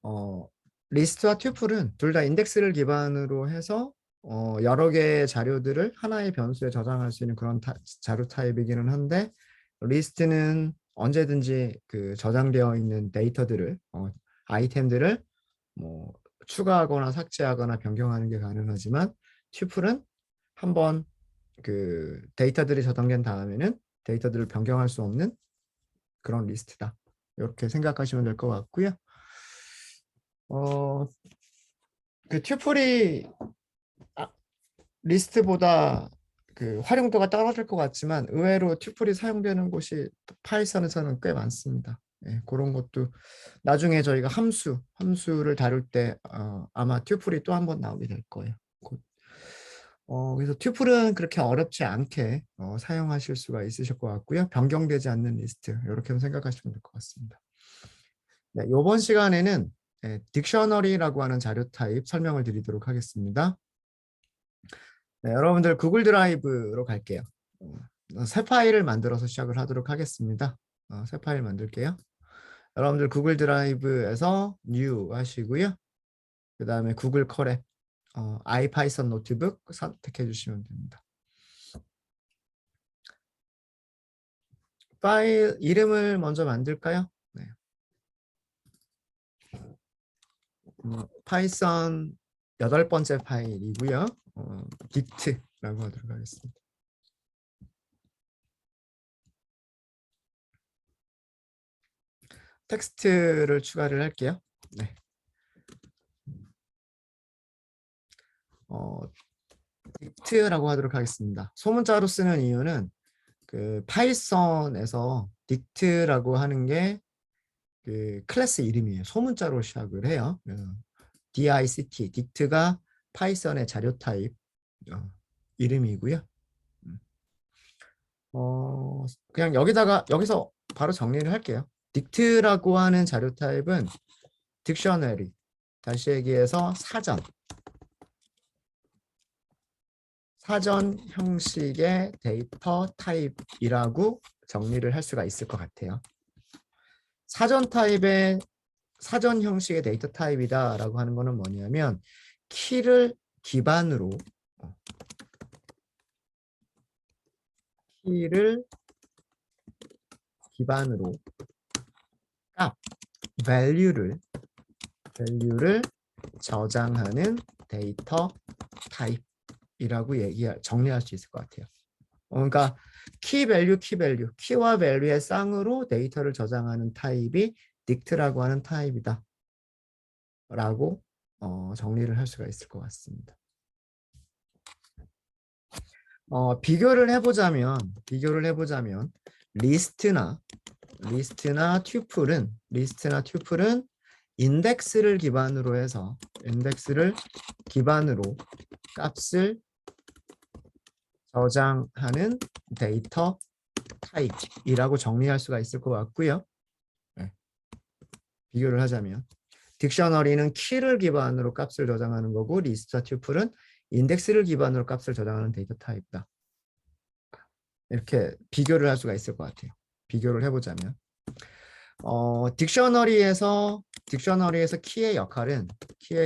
어, 리스트와 튜플은 둘 다 인덱스를 기반으로 해서 여러 개의 자료들을 하나의 변수에 저장할 수 있는 그런 자료 타입이기는 한데, 리스트는 언제든지 그 저장되어 있는 데이터들을 아이템들을 뭐 추가하거나 삭제하거나 변경하는 게 가능하지만, 튜플은 한번 그 데이터들이 저장된 다음에는 데이터들을 변경할 수 없는 그런 리스트다. 이렇게 생각하시면 될 것 같고요. 어, 그 튜플이 리스트보다 그 활용도가 떨어질 것 같지만 의외로 튜플이 사용되는 곳이 파이썬에서는 꽤 많습니다. 예, 그런 것도 나중에 저희가 함수를 다룰 때 아마 튜플이 또 한 번 나오게 될 거예요. 곧. 그래서 튜플은 그렇게 어렵지 않게 사용하실 수가 있으실 것 같고요. 변경되지 않는 리스트 이렇게 생각하시면 될 것 같습니다. 네, 이번 시간에는 딕셔너리라고 하는 자료 타입 설명을 드리도록 하겠습니다. 네, 여러분들 구글 드라이브로 갈게요. 새 파일을 만들어서 시작을 하도록 하겠습니다. 새 파일 만들게요. 여러분들 구글 드라이브에서 new 하시고요. 그 다음에 구글 컬에 아이파이썬 노트북 선택해 주시면 됩니다. 파일 이름을 먼저 만들까요? 네. 파이썬 8번째 파일이고요. 딕트라고 하도록 하겠습니다. 텍스트를 추가를 할게요. 네. 딕트라고 하도록 하겠습니다. 소문자로 쓰는 이유는 그 파이썬에서 딕트라고 하는 게 그 클래스 이름이에요. 소문자로 시작을 해요. DICT, 딕트가 파이썬의 자료 타입 이름이고요. 그냥 여기서 바로 정리를 할게요. 딕트라고 하는 자료 타입은 딕셔너리, 다시 얘기해서 사전 형식의 데이터 타입이라고 정리를 할 수가 있을 것 같아요. 사전 형식의 데이터 타입이다라고 하는 거는 뭐냐면 키를 기반으로 값, value를 저장하는 데이터 타입이라고 정리할 수 있을 것 같아요. 그러니까 키와 밸류의 쌍으로 데이터를 저장하는 타입이 딕트라고 하는 타입이다 라고 정리를 할 수가 있을 것 같습니다. 비교를 해보자면 리스트나 튜플은 인덱스를 기반으로 값을 저장하는 데이터 타입이라고 정리할 수가 있을 것 같고요. 네. 비교를 하자면 딕셔너리는 키를 기반으로 값을 저장하는 거고, 리스트와 튜플은 인덱스를 기반으로 값을 저장하는 데이터 타입이다. 이렇게 비교를 할 수가 있을 것 같아요. 비교를 해보자면 딕셔너리에서 키의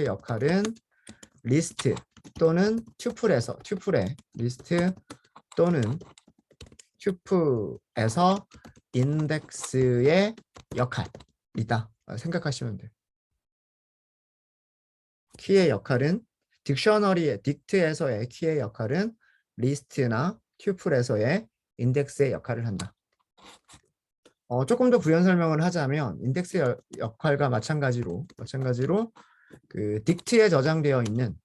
역할은 리스트 또는 튜플의 리스트 또는 튜플에서 인덱스의 역할이다 생각하시면 돼요. 키의 역할은 딕트에서의 키의 역할은 리스트나 튜플에서의 인덱스의 역할을 한다. 조금 더 부연 설명을 하자면 인덱스 역할과 마찬가지로 그 딕트에 저장되어 있는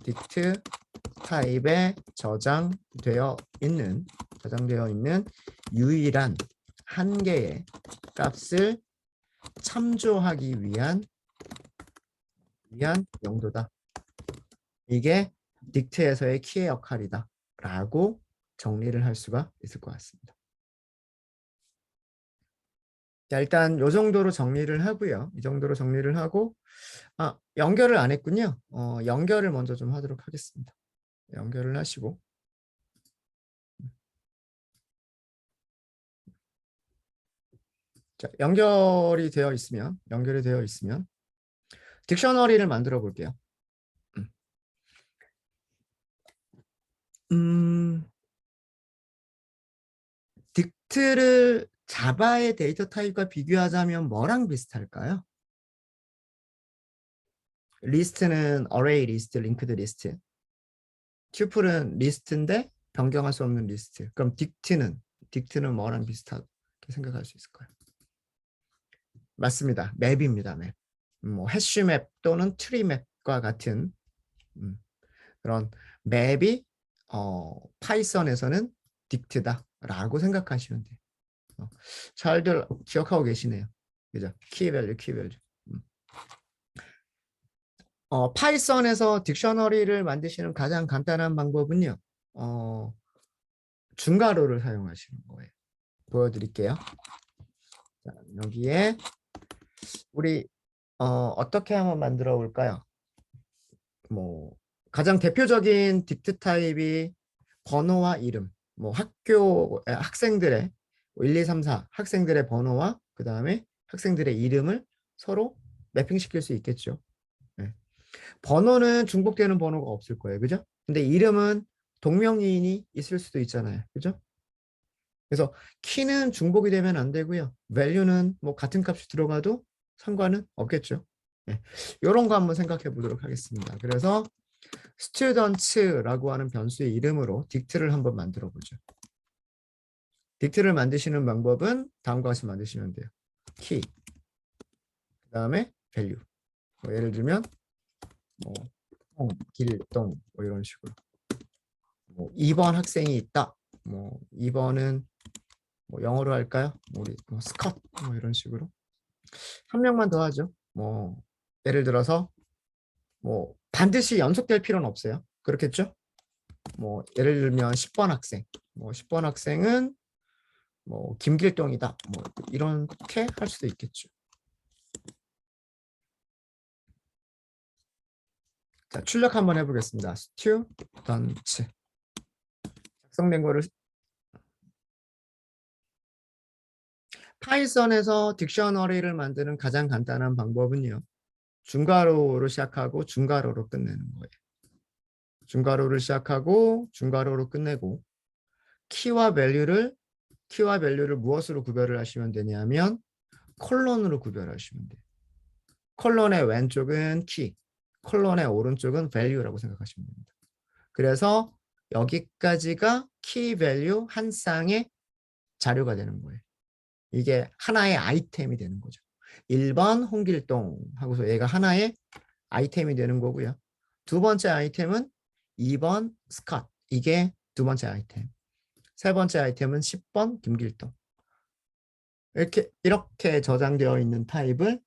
딕트 타입에 저장되어 있는 유일한 한 개의 값을 참조하기 위한 용도다. 이게 딕트에서의 키의 역할이다 라고 정리를 할 수가 있을 것 같습니다. 자, 일단 이 정도로 정리를 하고요. 이 정도로 정리를 하고 연결을 안 했군요. 연결을 먼저 좀 하도록 하겠습니다. 연결을 하시고 자, 연결이 되어 있으면 딕셔너리를 만들어 볼게요. 음, 딕트를 자바의 데이터 타입과 비교하자면 뭐랑 비슷할까요? 리스트는 array 리스트, linked 리스트. 튜플은 리스트인데 변경할 수 없는 리스트. 그럼 딕트는 뭐랑 비슷하게 생각할 수 있을까요? 맞습니다. 맵입니다. 맵. 뭐 해시맵 또는 트리맵과 같은 그런 맵이 파이썬에서는 딕트다라고 생각하시면 돼요. 잘들 기억하고 계시네요. 그죠? 키밸류. 파이썬에서 딕셔너리를 만드시는 가장 간단한 방법은요. 중괄호를 사용하시는 거예요. 보여드릴게요. 자, 여기에 우리 어떻게 한번 만들어 볼까요? 뭐 가장 대표적인 딕트 타입이 번호와 이름, 뭐 학생들의 1, 2, 3, 4 학생들의 번호와 그 다음에 학생들의 이름을 서로 매핑시킬 수 있겠죠. 네. 번호는 중복되는 번호가 없을 거예요. 그죠? 근데 이름은 동명이인이 있을 수도 있잖아요. 그죠? 그래서 키는 중복이 되면 안 되고요. value는 뭐 같은 값이 들어가도 상관은 없겠죠. 네. 이런 거 한번 생각해 보도록 하겠습니다. 그래서 students라고 하는 변수의 이름으로 딕트를 한번 만들어 보죠. 딕트를 만드시는 방법은 다음과 같이 만드시면 돼요. 키, 그 다음에 value. 뭐 예를 들면 뭐 길동 뭐 이런 식으로. 뭐 2번 학생이 있다. 뭐 2번은 뭐 영어로 할까요? 우리 뭐 스컷 뭐 이런 식으로. 한 명만 더 하죠. 뭐 예를 들어서 뭐 반드시 연속될 필요는 없어요. 그렇겠죠? 뭐 예를 들면 10번 학생. 뭐 10번 학생은 뭐 김길동이다. 뭐 이렇게 할 수도 있겠죠. 자, 출력 한번 해보겠습니다. student 작성된 거를 파이썬에서 딕셔너리를 만드는 가장 간단한 방법은요. 중괄호로 시작하고 중괄호로 끝내는 거예요. 중괄호를 시작하고 중괄호로 끝내고 키와 밸류를 무엇으로 구별을 하시면 되냐면 콜론으로 구별하시면 돼요. 콜론의 왼쪽은 키, 콜론의 오른쪽은 value라고 생각하시면 됩니다. 그래서 여기까지가 키 밸류 한 쌍의 자료가 되는 거예요. 이게 하나의 아이템이 되는 거죠. 1번 홍길동 하고서 얘가 하나의 아이템이 되는 거고요. 두 번째 아이템은 2번 스캇. 이게 두 번째 아이템. 세 번째 아이템은 10번 김길동. 이렇게 저장되어 있는 타입을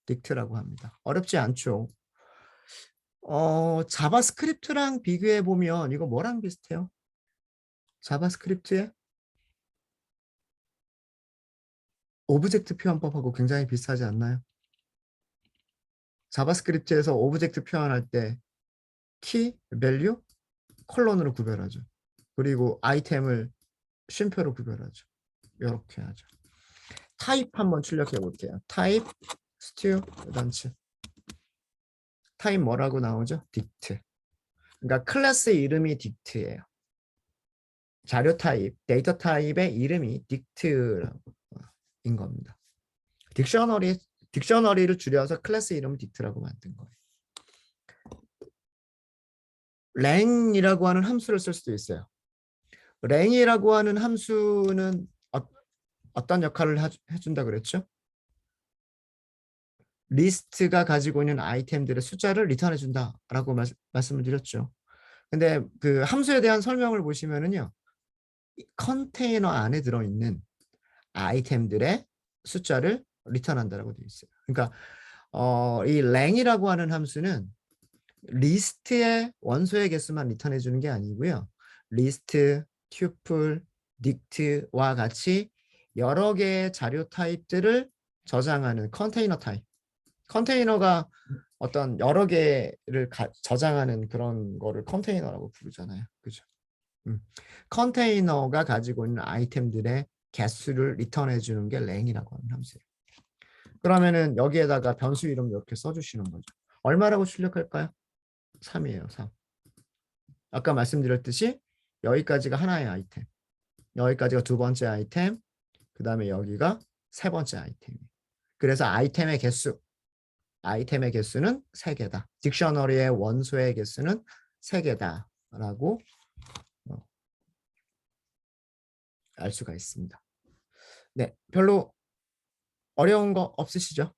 딕트라고 합니다. 어렵지 않죠. 자바스크립트랑 비교해 보면 이거 뭐랑 비슷해요? 자바스크립트에 오브젝트 표현법하고 굉장히 비슷하지 않나요? 자바스크립트에서 오브젝트 표현할 때 키, 밸류, 콜론으로 구별하죠. 그리고 아이템을 쉼표로 구별하죠. 이렇게 하죠. 타입 한번 출력해 볼게요. 타입, 스튜던트. 타입 뭐라고 나오죠? 딕트. 그러니까 클래스 이름이 딕트예요. 자료 타입, 데이터 타입의 이름이 딕트인 겁니다. 딕셔너리를 줄여서 클래스 이름 딕트라고 만든 거예요. 랭이라고 하는 함수를 쓸 수도 있어요. 랭이라고 하는 함수는 어떤 역할을 해준다 그랬죠? 리스트가 가지고 있는 아이템들의 숫자를 리턴해 준다라고 말씀을 드렸죠. 근데 그 함수에 대한 설명을 보시면은요. 컨테이너 안에 들어있는 아이템들의 숫자를 리턴한다라고 되어 있어요. 그러니까 이 랭이라고 하는 함수는 리스트의 원소의 개수만 리턴해 주는 게 아니고요. 리스트, 튜플, 딕트와 같이 여러 개의 자료 타입들을 저장하는 컨테이너 타입. 컨테이너가 어떤 여러 개를 저장하는 그런 거를 컨테이너라고 부르잖아요. 그죠? 컨테이너가 가지고 있는 아이템들의 개수를 리턴해 주는 게 랭이라고 하는 함수예요. 그러면은 여기에다가 변수 이름 이렇게 써주시는 거죠. 얼마라고 출력할까요? 3이에요. 3. 아까 말씀드렸듯이 여기까지가 하나의 아이템, 여기까지가 두 번째 아이템, 그 다음에 여기가 세 번째 아이템이에요. 그래서 아이템의 개수는 3개다. 딕셔너리의 원소의 개수는 3개다라고 알 수가 있습니다. 네, 별로 어려운 거 없으시죠?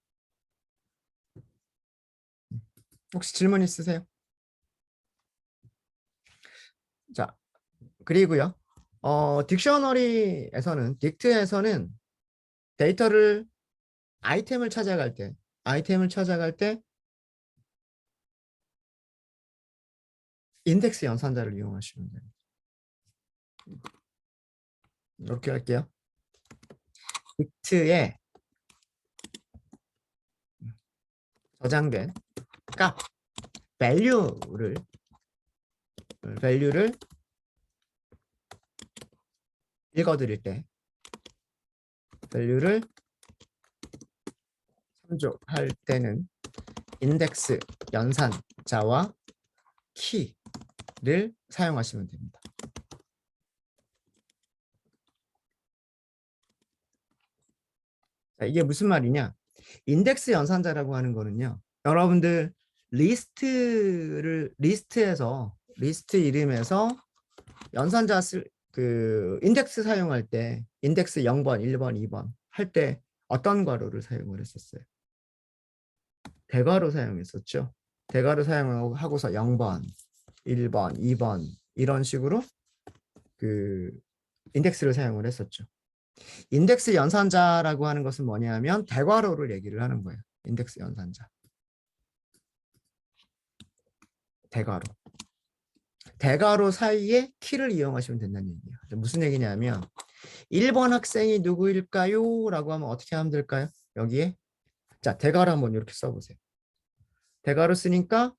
혹시 질문 있으세요? 자, 그리고요. 딕셔너리에서는, 딕트에서는 데이터를 아이템을 찾아갈 때 인덱스 연산자를 이용하시면 됩니다. 이렇게 할게요. 딕트에 저장된 값, value를 읽어드릴 때 value를 참조할 때는 인덱스 연산자와 키를 사용하시면 됩니다. 자, 이게 무슨 말이냐? 인덱스 연산자라고 하는 거는요. 여러분들 리스트 이름에서 연산자 인덱스 사용할 때 인덱스 0번, 1번, 2번 할 때 어떤 괄호를 사용을 했었어요? 대괄호 사용했었죠. 대괄호 사용하고서 0번, 1번, 2번 이런 식으로 그 인덱스를 사용을 했었죠. 인덱스 연산자라고 하는 것은 뭐냐면 대괄호를 얘기를 하는 거예요. 인덱스 연산자. 대괄호 사이에 키를 이용하시면 된다는 얘기예요. 무슨 얘기냐면 1번 학생이 누구일까요? 라고 하면 어떻게 하면 될까요? 여기에 자, 대괄호 한번 이렇게 써보세요. 대괄호 쓰니까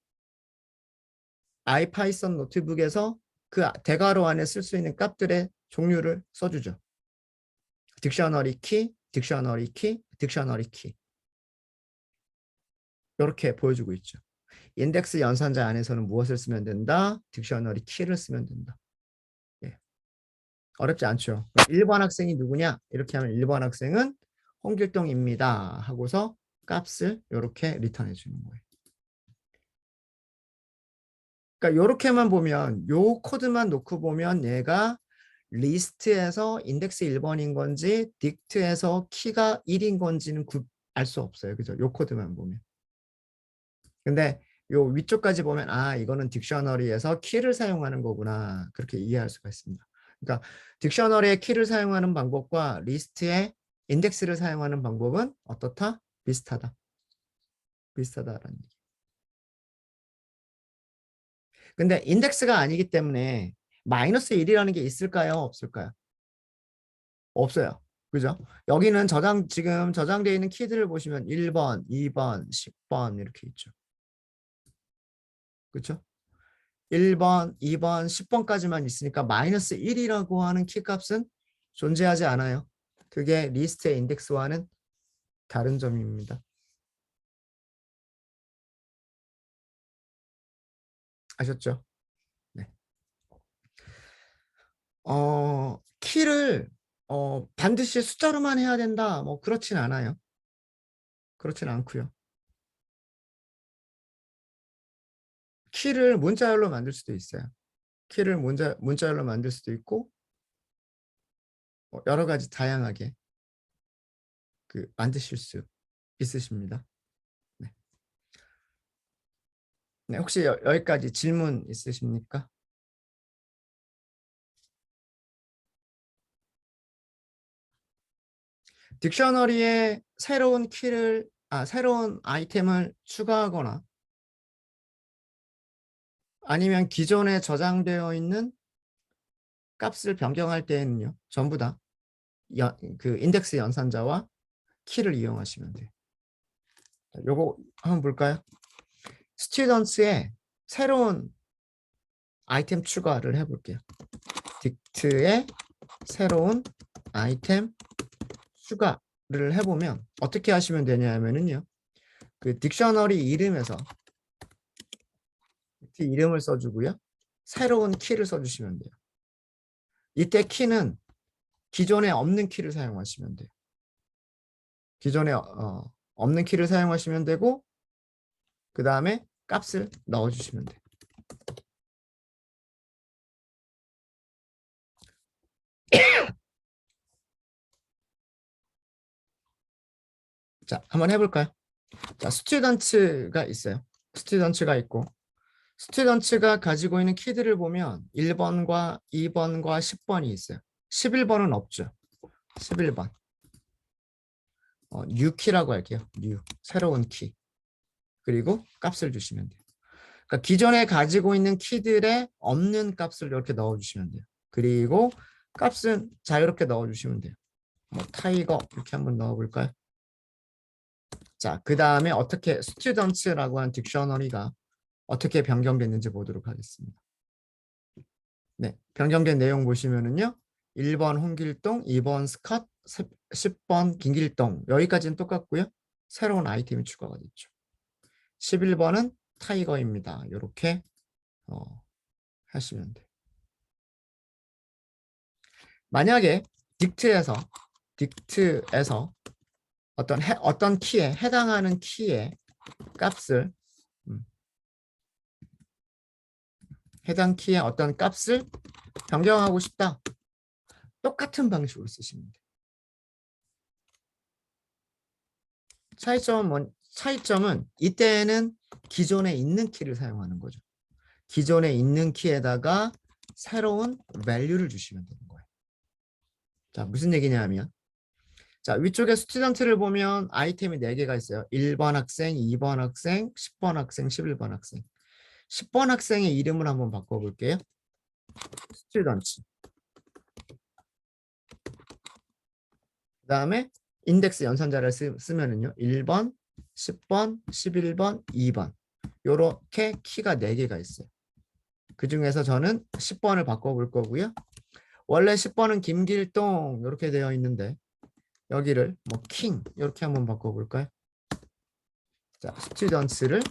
아이파이썬 노트북에서 그 대괄호 안에 쓸 수 있는 값들의 종류를 써주죠. 딕셔너리 키, 딕셔너리 키, 딕셔너리 키. 이렇게 보여주고 있죠. 인덱스 연산자 안에서는 무엇을 쓰면 된다? 딕셔너리 키를 쓰면 된다. 예. 어렵지 않죠. 1번 학생이 누구냐? 이렇게 하면 1번 학생은 홍길동입니다. 하고서 값을 이렇게 리턴해 주는 거예요. 그러니까 이렇게만 보면 요 코드만 놓고 보면 얘가 리스트에서 인덱스 1번인 건지 딕트에서 키가 1인 건지는 알 수 없어요. 그죠? 요 코드만 보면. 근데 요 위쪽까지 보면 아 이거는 딕셔너리에서 키를 사용하는 거구나. 그렇게 이해할 수가 있습니다. 그러니까 딕셔너리의 키를 사용하는 방법과 리스트의 인덱스를 사용하는 방법은 어떻다? 비슷하다. 비슷하다라는 얘기. 근데 인덱스가 아니기 때문에 마이너스 1이라는 게 있을까요? 없을까요? 없어요. 그죠? 여기는 지금 저장되어 있는 키들을 보시면 1번, 2번, 10번 이렇게 있죠. 그렇죠? 1번, 2번, 10번까지만 있으니까 마이너스 1이라고 하는 키 값은 존재하지 않아요. 그게 리스트의 인덱스와는 다른 점입니다. 아셨죠? 네. 키를 반드시 숫자로만 해야 된다. 뭐 그렇진 않아요. 그렇진 않고요. 키를 문자열로 만들 수도 있어요. 키를 문자열로 만들 수도 있고 여러 가지 다양하게 만드실 수 있으십니다. 네. 네, 혹시 여기까지 질문 있으십니까? 딕셔너리에 새로운 아이템을 추가하거나 아니면 기존에 저장되어 있는 값을 변경할 때에는요, 전부 다 인덱스 연산자와 키를 이용하시면 돼요. 요거 한번 볼까요? 스튜던트에 새로운 아이템 추가를 해볼게요. 딕트에 새로운 아이템 추가를 해보면 어떻게 하시면 되냐면은요. 그 딕셔너리 이름에서 이름을 써주고요. 새로운 키를 써주시면 돼요. 이때 키는 기존에 없는 키를 사용하시면 돼요. 기존에 없는 키를 사용하시면 되고 그 다음에 값을 넣어주시면 돼요. 자, 한번 해볼까요? 자, 스튜던트가 있어요. 스튜던트가 있고 스튜던트가 가지고 있는 키들을 보면 1번과 2번과 10번이 있어요. 11번은 없죠. 11번. new 키라고 할게요. new. 새로운 키. 그리고 값을 주시면 돼요. 그러니까 기존에 가지고 있는 키들에 없는 값을 이렇게 넣어주시면 돼요. 그리고 값은 자유롭게 넣어주시면 돼요. 뭐 타이거 이렇게 한번 넣어볼까요? 자, 그 다음에 어떻게 스튜던트라고 한 딕셔너리가 어떻게 변경됐는지 보도록 하겠습니다. 네, 변경된 내용 보시면은요. 1번 홍길동, 2번 스컷, 10번 김길동 여기까지는 똑같고요. 새로운 아이템이 추가가 됐죠. 11번은 타이거입니다. 이렇게 하시면 돼요. 만약에 딕트에서 어떤 키에 해당하는 키의 값을 해당 키의 어떤 값을 변경하고 싶다. 똑같은 방식으로 쓰시면 돼요. 차이점은 이때는 기존에 있는 키를 사용하는 거죠. 기존에 있는 키에다가 새로운 value를 주시면 되는 거예요. 자, 무슨 얘기냐면 자, 위쪽에 스튜던트를 보면 아이템이 4개가 있어요. 1번 학생, 2번 학생, 10번 학생, 11번 학생. 10번 학생의 이름을 한번 바꿔볼게요. 스튜던트. 그 다음에 인덱스 연산자를 쓰면은요. 1번, 10번, 11번, 2번. 요렇게 키가 4개가 있어요. 그 중에서 저는 10번을 바꿔볼 거고요. 원래 10번은 김길동 이렇게 되어 있는데 여기를 뭐 킹 이렇게 한번 바꿔볼까요? 자, 스튜던트를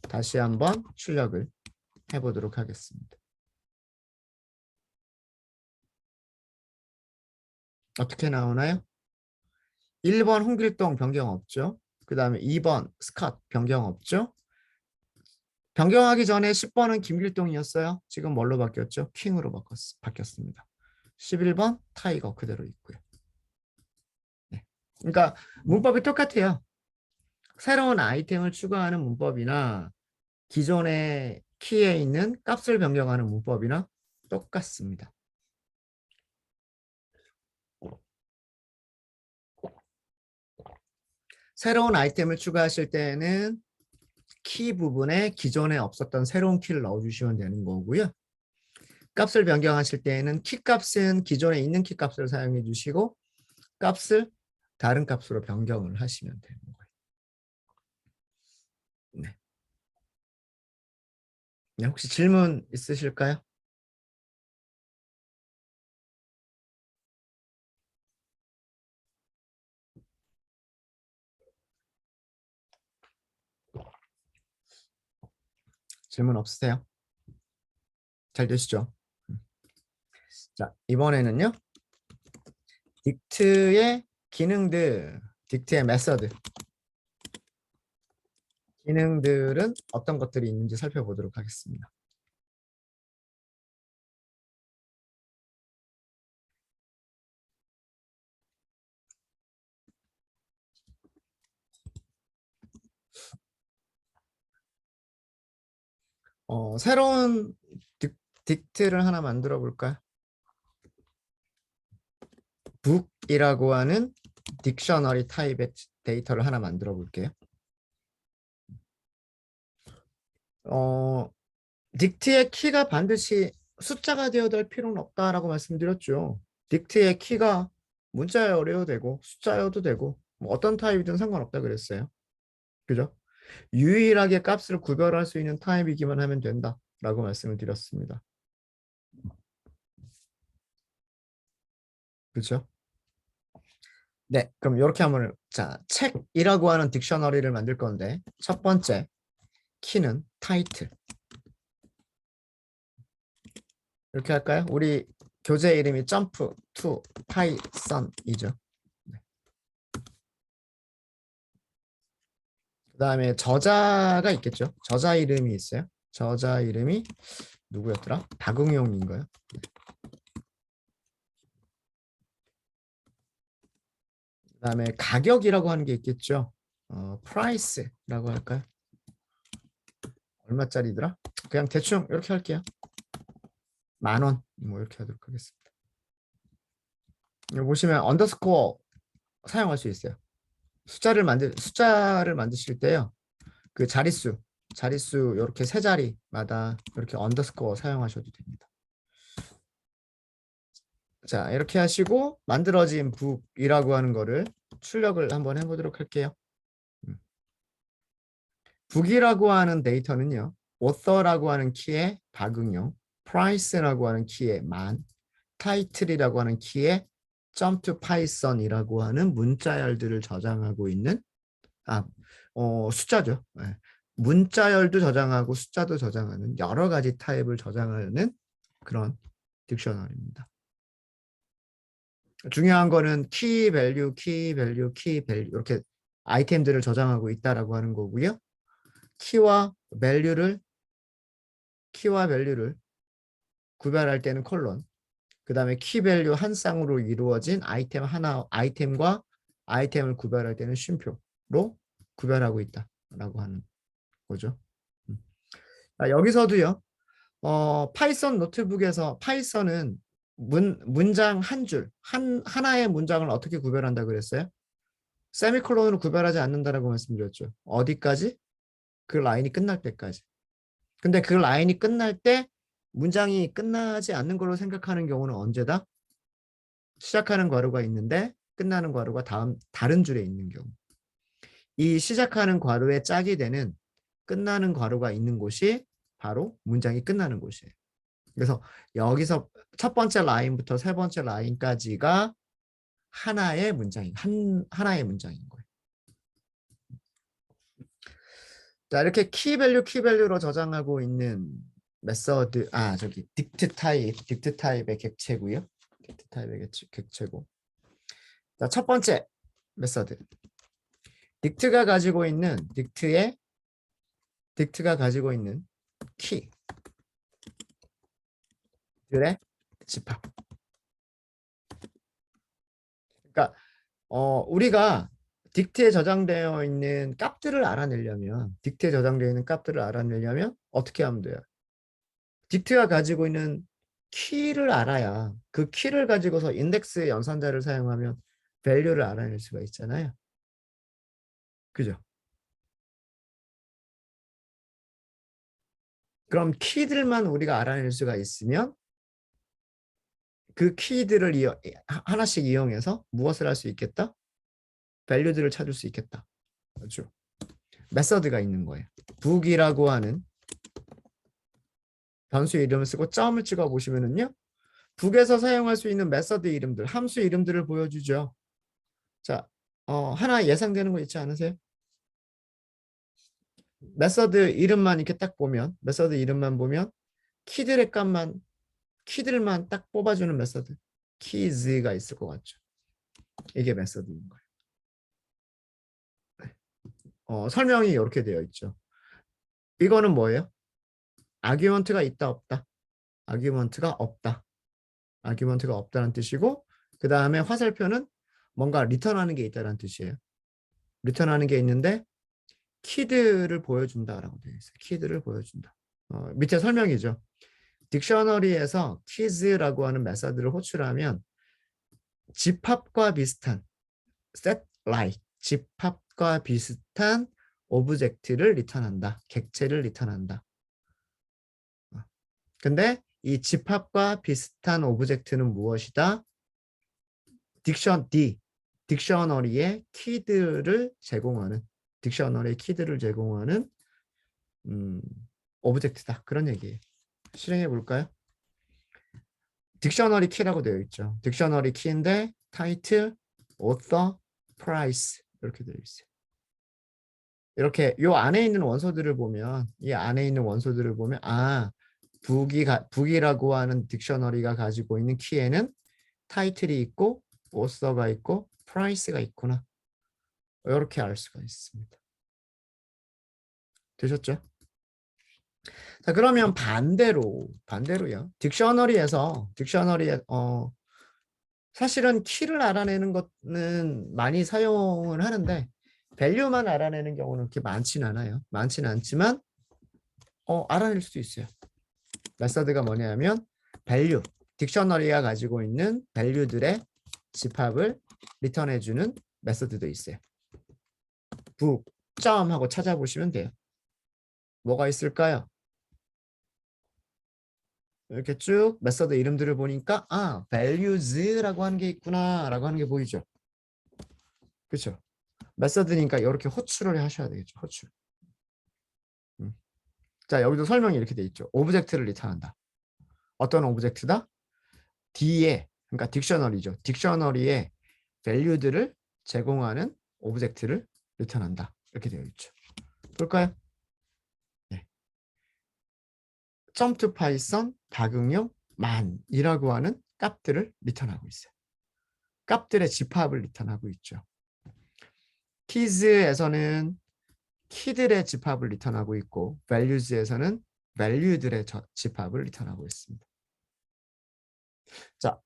다시 한번 출력을 해보도록 하겠습니다. 어떻게 나오나요? 1번 홍길동 변경 없죠. 그 다음에 2번 스캇 변경 없죠. 변경하기 전에 10번은 김길동이었어요. 지금 뭘로 바뀌었죠? 킹으로 바뀌었습니다. 11번 타이거 그대로 있고요. 네. 그러니까 문법이 똑같아요. 새로운 아이템을 추가하는 문법이나 기존의 키에 있는 값을 변경하는 문법이나 똑같습니다. 새로운 아이템을 추가하실 때는 키 부분에 기존에 없었던 새로운 키를 넣어주시면 되는 거고요. 값을 변경하실 때에는 키 값은 기존에 있는 키 값을 사용해 주시고 값을 다른 값으로 변경을 하시면 되는 거예요. 네. 네, 혹시 질문 있으실까요? 질문 없으세요? 잘 되시죠? 자, 이번에는요. 딕트의 기능들, 딕트의 메서드, 기능들은 어떤 것들이 있는지 살펴보도록 하겠습니다. 새로운 딕트를 하나 만들어 볼까요? 북이라고 하는 딕셔너리 타입의 데이터를 하나 만들어 볼게요. 딕트의 키가 반드시 숫자가 되어야 될 필요는 없다라고 말씀드렸죠. 딕트의 키가 문자여도 되고 숫자여도 되고 뭐 어떤 타입이든 상관없다 그랬어요. 그죠? 유일하게 값을 구별할 수 있는 타입이기만 하면 된다라고 말씀을 드렸습니다. 그렇죠? 네, 그럼 이렇게 하면 자, 책이라고 하는 딕셔너리를 만들 건데 첫 번째 키는 타이틀. 이렇게 할까요? 우리 교재 이름이 점프 투 파이썬이죠. 네. 그다음에 저자가 있겠죠. 저자 이름이 있어요. 저자 이름이 누구였더라? 박응용인가요? 그다음에 가격이라고 하는 게 있겠죠. 프라이스라고 할까요? 얼마짜리더라? 그냥 대충 이렇게 할게요. 10,000원 뭐 이렇게 하도록 하겠습니다. 여기 보시면 언더스코어 사용할 수 있어요. 숫자를 만드실 때요. 그 자릿수 이렇게 세 자리마다 이렇게 언더스코어 사용하셔도 됩니다. 자, 이렇게 하시고 만들어진 북이라고 하는 거를 출력을 한번 해보도록 할게요. 북이라고 하는 데이터는요. author라고 하는 키에 박응용, price라고 하는 키에 만, title이라고 하는 키에 jump to python이라고 하는 문자열들을 저장하고 있는 숫자죠. 네. 문자열도 저장하고 숫자도 저장하는 여러 가지 타입을 저장하는 그런 딕셔너리입니다. 중요한 거는 키 밸류, 키 밸류, 키 밸류 이렇게 아이템들을 저장하고 있다라고 하는 거고요. 키와 밸류를 구별할 때는 콜론. 그다음에 키 밸류 한 쌍으로 이루어진 아이템과 아이템을 구별할 때는 쉼표로 구별하고 있다라고 하는 거죠. 여기서도요. 파이썬 노트북에서 파이썬은 문장 한 줄, 하나의 문장을 어떻게 구별한다 그랬어요? 세미콜론으로 구별하지 않는다라고 말씀드렸죠. 어디까지? 그 라인이 끝날 때까지. 근데 그 라인이 끝날 때 문장이 끝나지 않는 걸로 생각하는 경우는 언제다? 시작하는 괄호가 있는데 끝나는 괄호가 다른 줄에 있는 경우. 이 시작하는 괄호의 짝이 되는 끝나는 괄호가 있는 곳이 바로 문장이 끝나는 곳이에요. 그래서 여기서 첫 번째 라인부터 세 번째 라인까지가 하나의 하나의 문장인 거예요. 자, 이렇게 키밸류로 저장하고 있는 메서드, 딕트 타입의 객체고요. 딕트 타입의 객체고. 자, 첫 번째 메서드. 딕트가 가지고 있는 키들의 집합. 그러니까 우리가 딕트에 저장되어 있는 값들을 알아내려면 어떻게 하면 돼요? 딕트가 가지고 있는 키를 알아야 그 키를 가지고서 인덱스의 연산자를 사용하면 밸류를 알아낼 수가 있잖아요. 그죠? 그럼 키들만 우리가 알아낼 수가 있으면 그 키들을 하나씩 이용해서 무엇을 할 수 있겠다? 밸류들을 찾을 수 있겠다. 그렇죠? 메서드가 있는 거예요. 북이라고 하는 변수 이름을 쓰고 점을 찍어 보시면은요. 북에서 사용할 수 있는 메서드 이름들, 함수 이름들을 보여주죠. 자, 하나 예상되는 거 있지 않으세요? 메서드 이름만 보면 키들만 딱 뽑아주는 메서드, 키즈가 있을 것 같죠. 이게 메서드인 거예요. 설명이 이렇게 되어 있죠. 이거는 뭐예요? 아규먼트가 있다 없다. 아규먼트가 없다. 아규먼트가 없다는 뜻이고 그 다음에 화살표는 뭔가 리턴하는 게 있다는 뜻이에요. 리턴하는 게 있는데 키들을 보여준다라고 되어 있어요. 키들을 보여준다. 밑에 설명이죠. 딕셔너리에서 키즈라고 하는 메서드를 호출하면 집합과 비슷한 집합과 비슷한 오브젝트를 리턴한다. 객체를 리턴한다. 근데 이 집합과 비슷한 오브젝트는 무엇이다? 딕셔너리의 키들을 제공하는 오브젝트다. 그런 얘기예요. 실행해 볼까요? 딕셔너리 키라고 되어 있죠. 딕셔너리 키인데 타이틀, author, price 이렇게 되어 있어요. 이렇게 요 안에 있는 원소들을 보면 이 안에 있는 원소들을 보면 북이라고 하는 딕셔너리가 가지고 있는 키에는 타이틀이 있고 author가 있고 price가 있구나. 이렇게 알 수가 있습니다. 되셨죠? 자, 그러면 반대로요. 딕셔너리에 사실은 키를 알아내는 것은 많이 사용을 하는데 밸류만 알아내는 경우는 그렇게 많지는 않아요. 많지는 않지만 알아낼 수도 있어요. 메서드가 뭐냐면 밸류, 딕셔너리가 가지고 있는 밸류들의 집합을 리턴해주는 메서드도 있어요. 북점하고 찾아보시면 돼요. 뭐가 있을까요? 이렇게 쭉 메서드 이름들을 보니까 values라고 하는 게 있구나 라고 하는 게 보이죠. 그렇죠? 메서드니까 이렇게 호출을 하셔야 되겠죠. 호출. 자, 여기도 설명이 이렇게 돼 있죠. 오브젝트를 리턴한다. 어떤 오브젝트다? D에, 그러니까 딕셔너리죠. 딕셔너리의 밸류들을 제공하는 오브젝트를 리턴한다. 이렇게 되어 있죠. 볼까요? 네. jump to Python 박응용 만이라고 하는 값들을 리턴하고 있어요. 값들의 집합을 리턴하고 있죠. 키즈에서는 키들의 집합을 리턴하고 있고 values에서는 value들의 집합을 리턴하고 있습니다. 자,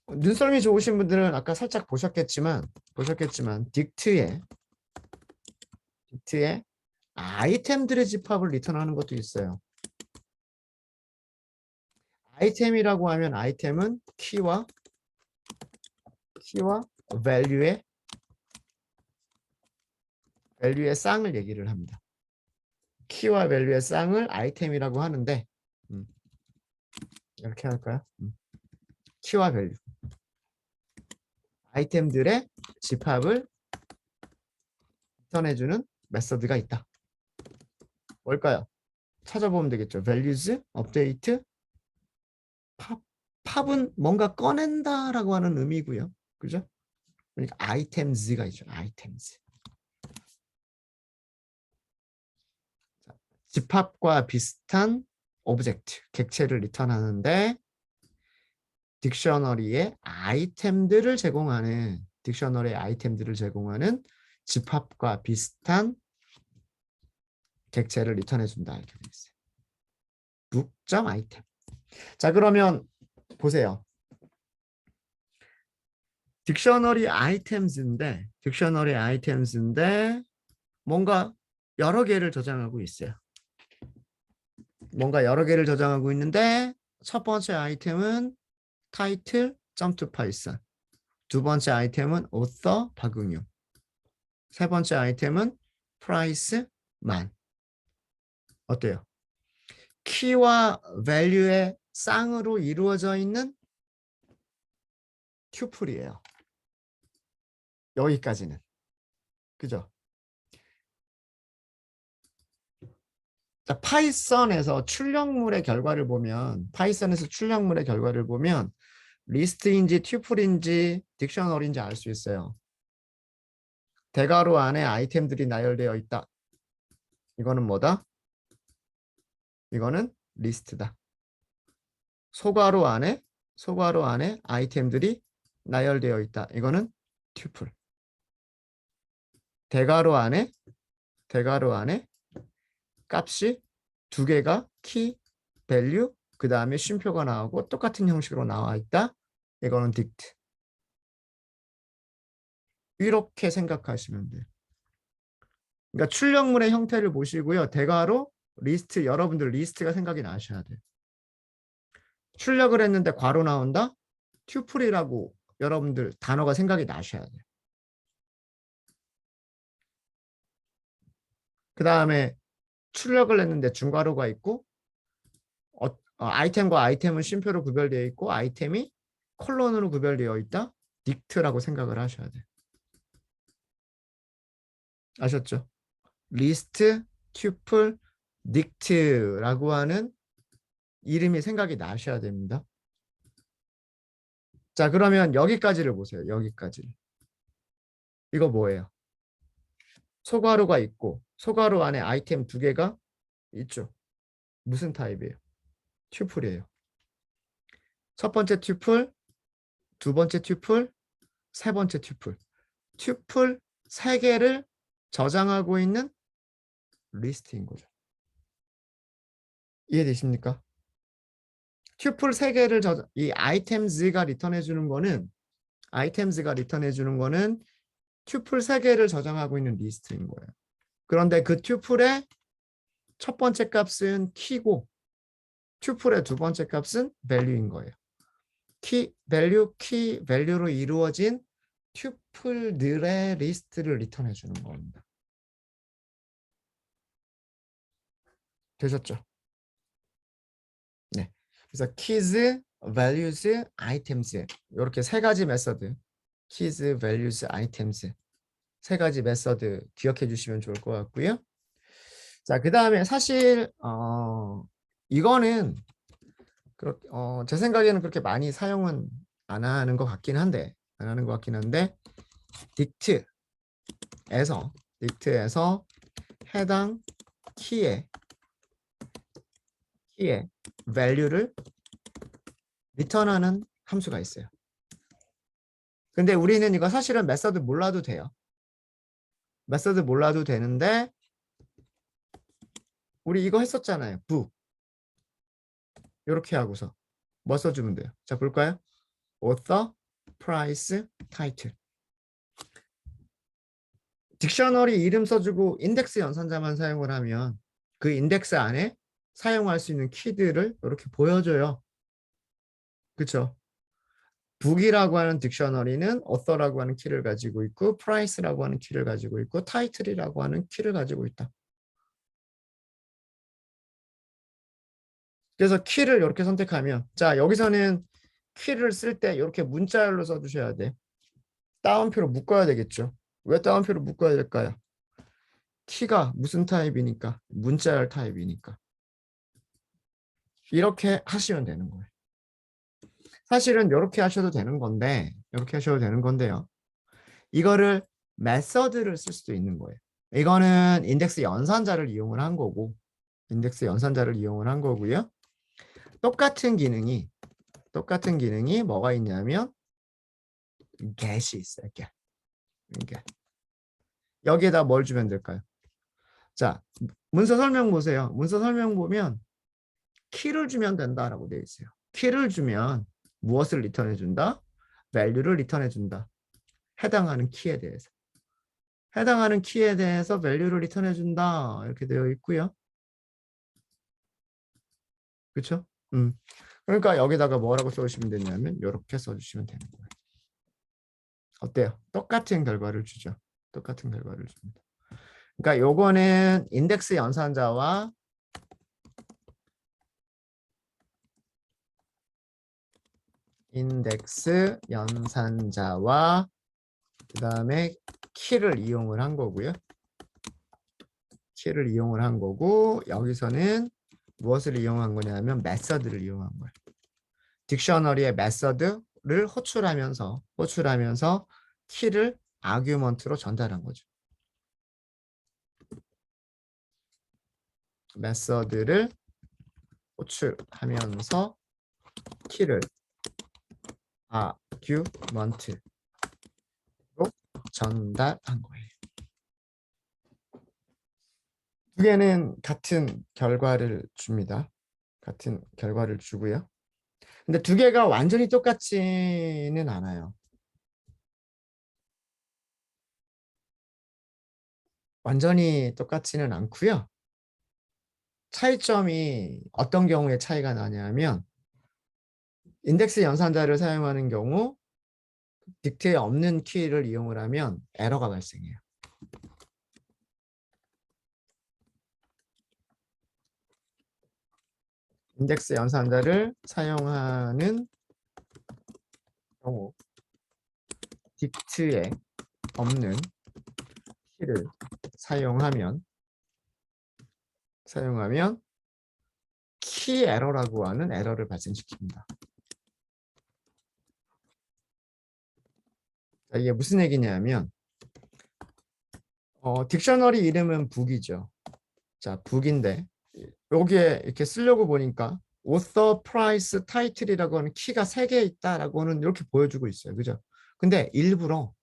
눈썰미 좋으신 분들은 아까 살짝 보셨겠지만 딕트에 아이템들의 집합을 리턴하는 것도 있어요. 아이템이라고 하면 아이템은 키와 value의 쌍을 얘기를 합니다. 키와 value의 쌍을 아이템이라고 하는데 이렇게 할까요? 키와 value 아이템들의 집합을 리턴해주는 메서드가 있다. 뭘까요? 찾아보면 되겠죠. values, update, 팝은 뭔가 꺼낸다라고 하는 의미고요. 그죠? 그러니까 items가 있죠. items. 집합과 비슷한 오브젝트, 객체를 리턴하는데 딕셔너리의 아이템들을 제공하는 집합과 비슷한 객체를 리턴해준다. 이렇게 되어 있어요. book.item. 아이템. 자, 그러면 보세요. 딕셔너리 아이템스인데 뭔가 여러 개를 저장하고 있어요. 뭔가 여러 개를 저장하고 있는데 첫 번째 아이템은 타이틀 점프 파이썬, 두 번째 아이템은 author 박응용, 세 번째 아이템은 price 만. 어때요? 키와 value의 쌍으로 이루어져 있는 튜플이에요. 여기까지는. 그죠? 자, 파이썬에서 출력물의 결과를 보면 리스트인지 튜플인지 딕셔너리인지 알 수 있어요. 대괄호 안에 아이템들이 나열되어 있다. 이거는 뭐다? 이거는 리스트다. 소괄호 안에 아이템들이 나열되어 있다. 이거는 튜플. 대괄호 안에 값이 두 개가 키, 밸류, 그 다음에 쉼표가 나오고 똑같은 형식으로 나와 있다. 이거는 딕트. 이렇게 생각하시면 돼요. 그러니까 출력물의 형태를 보시고요. 대괄호, 리스트, 여러분들 리스트가 생각이 나셔야 돼요. 출력을 했는데 괄호 나온다? 튜플이라고 여러분들 단어가 생각이 나셔야 돼요. 그 다음에 출력을 했는데 중괄호가 있고 아이템과 아이템은 쉼표로 구별되어 있고 아이템이 콜론으로 구별되어 있다. 딕트라고 생각을 하셔야 돼요. 아셨죠? 리스트, 튜플, 딕트라고 하는 이름이 생각이 나셔야 됩니다. 자, 그러면 여기까지를 보세요. 여기까지. 이거 뭐예요? 소괄호가 있고 소괄호 안에 아이템 두 개가 있죠. 무슨 타입이에요? 튜플이에요. 첫 번째 튜플, 두 번째 튜플, 세 번째 튜플. 튜플 세 개를 저장하고 있는 리스트인 거죠. 이해되십니까? 튜플 세 개를 이 아이템즈가 리턴해 주는 거는 튜플 세 개를 저장하고 있는 리스트인 거예요. 그런데 그 튜플의 첫 번째 값은 키고 튜플의 두 번째 값은 value인 거예요. 키 밸류로 이루어진 튜플들의 리스트를 리턴해 주는 겁니다. 되셨죠? 네. 그래서 keys, values, items 이렇게 세 가지 메서드 keys, values, items 세 가지 메서드 기억해 주시면 좋을 것 같고요. 자, 그 다음에 사실 이거는 제 생각에는 그렇게 많이 사용은 안 하는 것 같긴 한데 딕트에서 해당 키의 value를 리턴하는 함수가 있어요. 근데 우리는 이거 사실은 메서드 몰라도 돼요. 메서드 몰라도 되는데 우리 이거 했었잖아요. book 이렇게 하고서 뭐 써주면 돼요. 자, 볼까요? author, price, title. 딕셔너리 이름 써주고 인덱스 연산자만 사용을 하면 그 인덱스 안에 사용할 수 있는 키들을 이렇게 보여줘요. 그렇죠? 북이라고 하는 딕셔너리는 author라고 하는 키를 가지고 있고 price라고 하는 키를 가지고 있고 title이라고 하는 키를 가지고 있다. 그래서 키를 이렇게 선택하면 자, 여기서는 키를 쓸 때 이렇게 문자열로 써주셔야 돼. 따옴표로 묶어야 되겠죠. 왜 따옴표로 묶어야 될까요? 키가 무슨 타입이니까 문자열 타입이니까 이렇게 하시면 되는 거예요. 사실은 이렇게 하셔도 되는 건데요. 이거를 메서드를 쓸 수도 있는 거예요. 이거는 인덱스 연산자를 이용을 한 거고요. 똑같은 기능이 뭐가 있냐면 get이 있어요. get. 여기에다 뭘 주면 될까요? 자, 문서 설명 보세요. 문서 설명 보면 키를 주면 된다라고 되어 있어요. 키를 주면 무엇을 리턴해 준다? value를 리턴해 준다. 해당하는 키에 대해서 value를 리턴해 준다. 이렇게 되어 있고요. 그렇죠? 그러니까 여기다가 뭐라고 써주시면 되냐면 이렇게 써주시면 되는 거예요. 어때요? 똑같은 결과를 주죠. 똑같은 결과를 줍니다. 그러니까 요거는 인덱스 연산자와 그 다음에 키를 이용을 한 거고요. 여기서는 무엇을 이용한 거냐면 메서드를 이용한 거예요. 딕셔너리의 메서드를 호출하면서 키를 아규먼트로 전달한 거죠. 메서드를 호출하면서 키를 아규먼트로 전달한 거예요. 두 개는 같은 결과를 줍니다. 같은 결과를 주고요. 근데 두 개가 완전히 똑같지는 않아요. 완전히 똑같지는 않고요. 차이점이 어떤 경우에 차이가 나냐면 인덱스 연산자를 사용하는 경우 딕트에 없는 키를 이용을 하면 에러가 발생해요. 인덱스 연산자를 사용하는 경우 딕트에 없는 키를 사용하면 키 에러라고 하는 에러를 발생시킵니다. 자, 이게 무슨 얘기냐면 딕셔너리 이름은 북이죠. 자, 북인데 여기에 이렇게 쓰려고 보니까 author, price, title이라고 하는 키가 3개 있다라고는 이렇게 보여주고 있어요. 그죠? 근데 일부러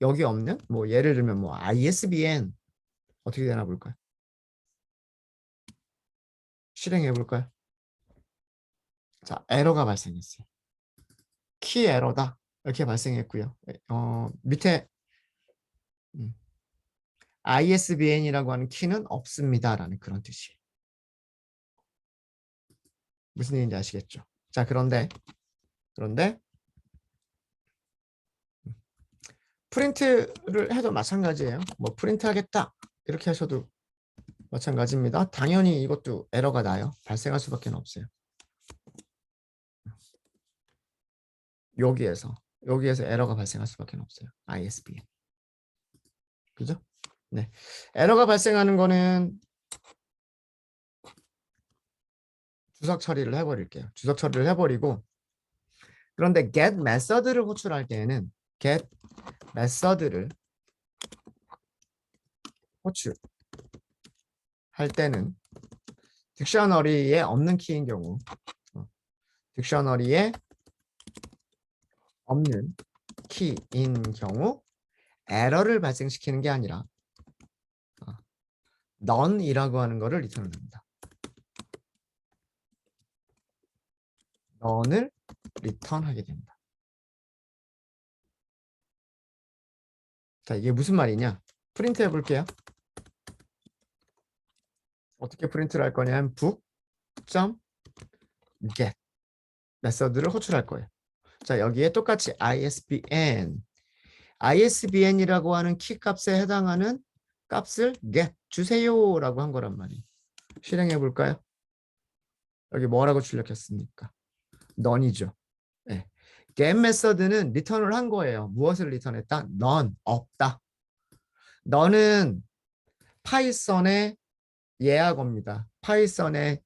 여기 없는 뭐 예를 들면 뭐 ISBN 어떻게 되나 볼까요? 실행해 볼까요? 자, 에러가 발생했어요. 키 에러다. 이렇게 발생했고요. 밑에 ISBN이라고 하는 키는 없습니다라는 그런 뜻이에요. 무슨 얘기인지 아시겠죠? 자, 그런데 프린트를 해도 마찬가지예요. 뭐 프린트 하겠다 이렇게 하셔도 마찬가지입니다. 당연히 이것도 에러가 나요. 발생할 수밖에 없어요. 여기에서 에러가 발생할 수밖에 없어요. ISBN. 그죠? 네. 에러가 발생하는 거는 주석 처리를 해버릴게요. 주석 처리를 해버리고 그런데 get method를 호출할 때에는 get method를 호출할 때는 딕셔너리에 없는 키인 경우 딕셔너리에 없는 키인 경우 에러를 발생시키는 게 아니라 none이라고 하는 거를 리턴을 합니다. none을 리턴하게 됩니다. 자, 이게 무슨 말이냐? 프린트 해볼게요. 어떻게 프린트를 할 거냐면 book.get 메서드를 호출할 거예요. 자, 여기에 똑같이 ISBN이라고 하는 키 값에 해당하는 값을 get 주세요라고 한 거란 말이에요. 실행해 볼까요? 여기 뭐라고 출력했습니까? none이죠. 네. get 메서드는 리턴을 한 거예요. 무엇을 리턴했다? none, 없다. none은 파이썬의 예약어입니다. 파이썬의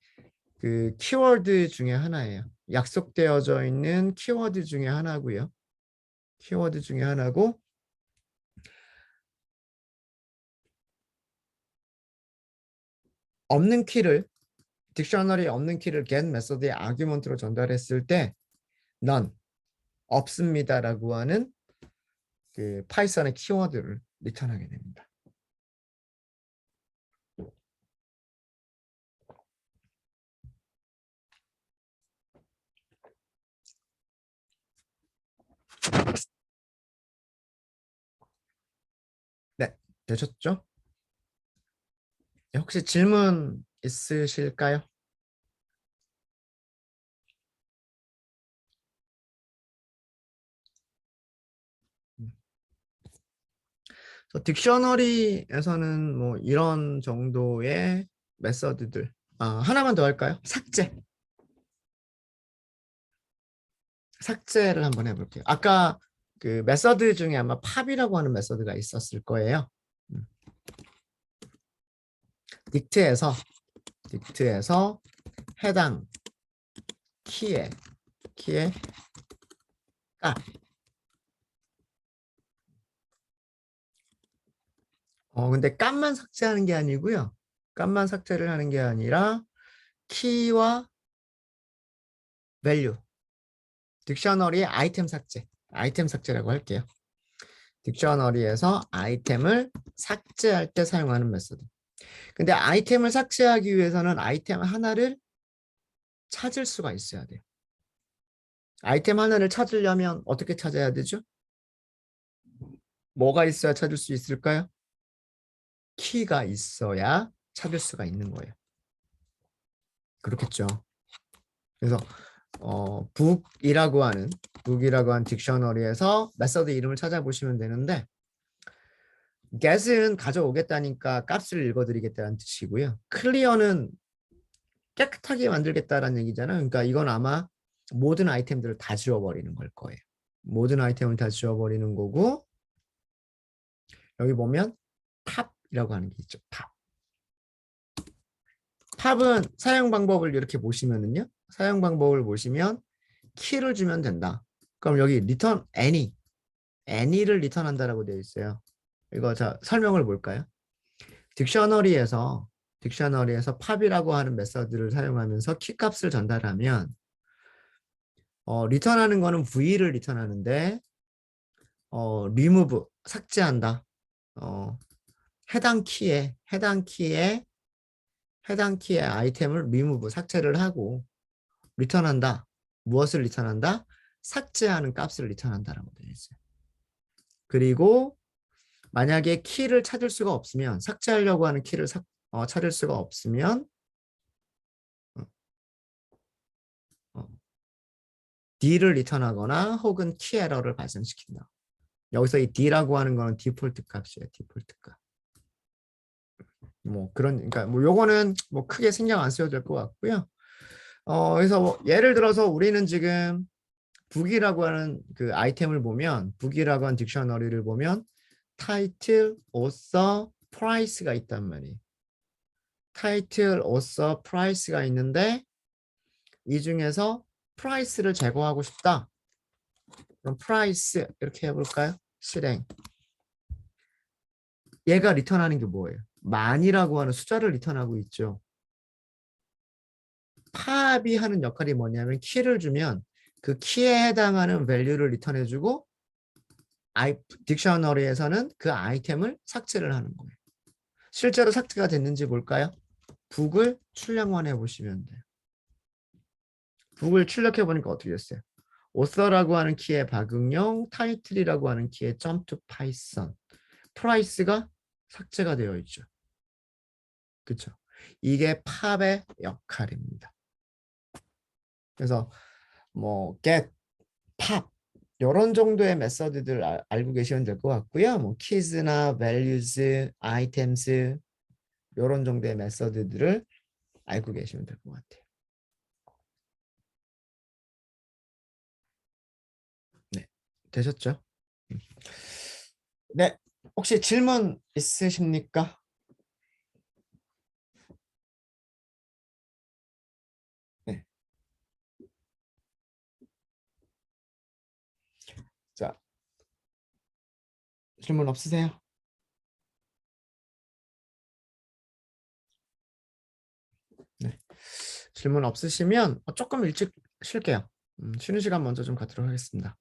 그 키워드 중에 하나예요. 약속되어져 있는 키워드 중에 하나고요. 키워드 중에 하나고 없는 키를 딕셔너리 없는 키를 get 메서드의 아규먼트로 전달했을 때 none 없습니다라고 하는 그 파이썬의 키워드를 리턴하게 됩니다. 네, 되셨죠? 혹시 질문 있으실까요? 딕셔너리에서는 뭐 이런 정도의 메서드들 하나만 더 할까요? 삭제를 한번 해볼게요. 아까 그 메서드 중에 아마 팝이라고 하는 메서드가 있었을 거예요. 딕트에서 해당 키의 값. 근데 값만 삭제하는 게 아니고요. 값만 삭제를 하는 게 아니라 키와 value. 딕셔너리의 아이템 삭제라고 할게요. 딕셔너리에서 아이템을 삭제할 때 사용하는 메소드. 근데 아이템을 삭제하기 위해서는 아이템 하나를 찾을 수가 있어야 돼요. 아이템 하나를 찾으려면 어떻게 찾아야 되죠? 뭐가 있어야 찾을 수 있을까요? 키가 있어야 찾을 수가 있는 거예요. 그렇겠죠. 그래서 북이라고 하는 딕셔너리에서 메서드 이름을 찾아보시면 되는데 get은 가져오겠다니까 값을 읽어드리겠다는 뜻이고요. clear는 깨끗하게 만들겠다라는 얘기잖아요. 그러니까 이건 아마 모든 아이템들을 다 지워버리는 걸 거예요. 모든 아이템을 다 지워버리는 거고 여기 보면 팝이라고 하는 게 있죠. 팝은 사용 방법을 이렇게 보시면은요. 사용 방법을 보시면 키를 주면 된다. 그럼 여기 return any any를 리턴한다라고 되어 있어요. 이거 자 설명을 볼까요? 딕셔너리에서 팝이라고 하는 메서드를 사용하면서 키값을 전달하면 리턴하는 거는 v를 리턴하는데 remove 삭제한다. 해당 키에 아이템을 remove 삭제를 하고 리턴한다. 무엇을 리턴한다? 삭제하는 값을 리턴한다라고 되어 있어요. 그리고 만약에 키를 찾을 수가 없으면 삭제하려고 하는 키를 찾을 수가 없으면 D를 리턴하거나 혹은 키 에러를 발생시킨다. 여기서 이 D라고 하는 거는 디폴트 값이에요. 디폴트 값. 뭐 그러니까 뭐 요거는 뭐 크게 신경 안 써도 될 것 같고요. 그래서 뭐 예를 들어서 우리는 지금 북이라고 하는 그 아이템을 보면 북이라고 하는 딕셔너리를 보면 타이틀, 오서, 프라이스가 있단 말이에요. 타이틀, 오서, 프라이스가 있는데 이 중에서 프라이스를 제거하고 싶다. 그럼 프라이스 이렇게 해볼까요? 실행. 얘가 리턴하는 게 뭐예요? 만이라고 하는 숫자를 리턴하고 있죠. 팝이 하는 역할이 뭐냐면 키를 주면 그 키에 해당하는 밸류를 리턴해주고 딕셔너리에서는 그 아이템을 삭제를 하는 거예요. 실제로 삭제가 됐는지 볼까요? 북을 출력만 해보시면 돼요. 북을 출력해보니까 어떻게 됐어요? 오서라고 하는 키의 박응형, 타이틀이라고 하는 키의 jump to Python, 프라이스가 삭제가 되어 있죠. 그렇죠? 이게 팝의 역할입니다. 그래서 뭐 get, pop 이런 정도의 메서드들 알고 계시면 될 것 같고요. 뭐 keys나 values, items 이런 정도의 메서드들을 알고 계시면 될 것 같아요. 네, 되셨죠? 네, 혹시 질문 있으십니까? 네, 자, 질문 없으세요? 네, 질문 없으시면 조금 일찍 쉴게요. 쉬는 시간 먼저 좀 갖도록 하겠습니다.